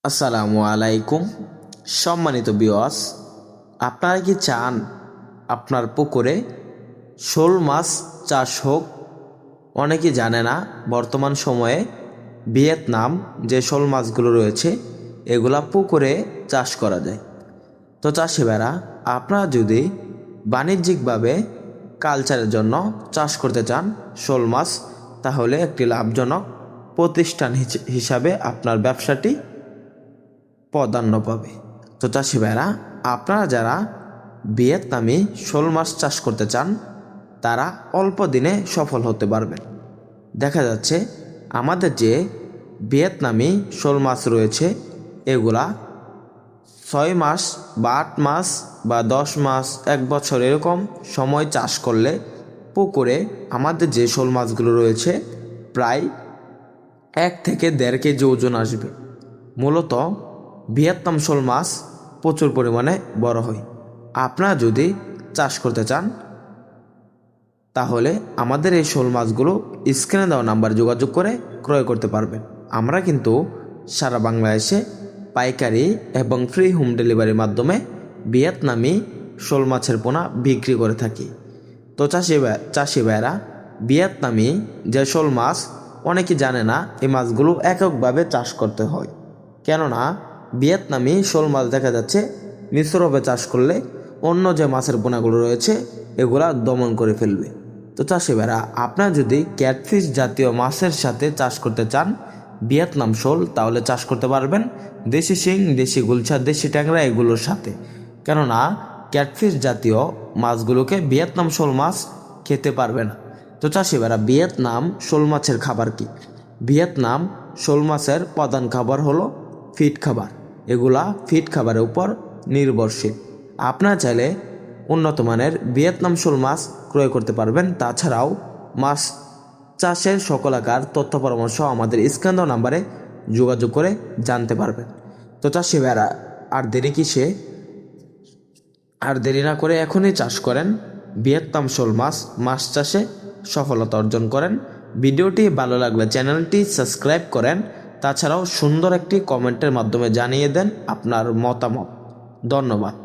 আসসালামু আলাইকুম। সম্মানিত ভিউয়ার্স, আপনারা কি চান আপনার পুকুরে শোল মাছ চাষ হোক? অনেকে জানে না বর্তমান সময়ে ভিয়েতনাম যে শোল মাছগুলো রয়েছে এগুলা পুকুরে চাষ করা যায়। তো চাষি ভাইরা, আপনারা যদি বাণিজ্যিকভাবে কালচারের জন্য চাষ করতে চান শোল মাছ, তাহলে একটি লাভজনক প্রতিষ্ঠান হিসাবে আপনার ব্যবসাটি প্রাধান্য পাবে। তো চাষি ভাইরা, আপনারা যারা ভিয়েতনামি শোল মাছ চাষ করতে চান তারা অল্প দিনে সফল হতে পারবেন। দেখা যাচ্ছে আমাদের যে ভিয়েতনামি শোল মাছ রয়েছে এগুলা 6 মাস বা 8 মাস বা 10 মাস, 1 বছর এরকম সময় চাষ করলে পুকুরে আমাদের যে শোল মাছগুলো রয়েছে প্রায় 1 থেকে 1.5 কেজি ওজন আসবে। মূলত ভিয়েতনাম শোল মাছ প্রচুর পরিমাণে বড় হয়। আপনারা যদি চাষ করতে চান তাহলে আমাদের এই শোল মাছগুলো স্ক্রিনে দেওয়া নাম্বারে যোগাযোগ করে ক্রয় করতে পারবেন। আমরা কিন্তু সারা বাংলাদেশে পাইকারি এবং ফ্রি হোম ডেলিভারির মাধ্যমে ভিয়েতনামি শোল মাছের পোনা বিক্রি করে থাকি। তো চাষি ভাইরা, ভিয়েতনামি যে শোল মাছ অনেকে জানে না এই মাছগুলো এককভাবে চাষ করতে হয়। কেননা ভিয়েতনামি শোল মাছ দেখা যাচ্ছে মিশ্রভাবে চাষ করলে অন্য যে মাছের পোনাগুলো রয়েছে এগুলা দমন করে ফেলবে। তো চাষি ভাইরা, আপনারা যদি ক্যাটফিশ জাতীয় মাছের সাথে চাষ করতে চান ভিয়েতনাম শোল, তাহলে চাষ করতে পারবেন দেশি শিং, দেশি গুলশা, দেশি ট্যাংরা এগুলোর সাথে। কেননা ক্যাটফিশ জাতীয় মাছগুলোকে ভিয়েতনাম শোল মাছ খেতে পারবে না। তো চাষি ভাইরা, ভিয়েতনাম শোল মাছের খাবার কি? ভিয়েতনাম শোল মাছের প্রধান খাবার হলো ফিড খাবার। এগুলা ফিড খাবারের উপর নির্ভরশীল। আপনারা চাইলে উন্নত মানের ভিয়েতনাম শোল মাছ ক্রয় করতে পারবেন। তাছাড়াও মাছ চাষের সকল আকার তথ্য পরামর্শ আমাদের স্ক্রিনে দেওয়া নাম্বারে যোগাযোগ করে জানতে পারবেন। তো চাষি ভাইরা, আর দেরি না করে এখনই চাষ করেন ভিয়েতনাম শোল মাছ চাষে সফলতা অর্জন করেন। ভিডিওটি ভালো লাগলে চ্যানেলটি সাবস্ক্রাইব করেন। তাছাড়াও সুন্দর একটি কমেন্টের মাধ্যমে জানিয়ে দেন আপনার মতামত। ধন্যবাদ।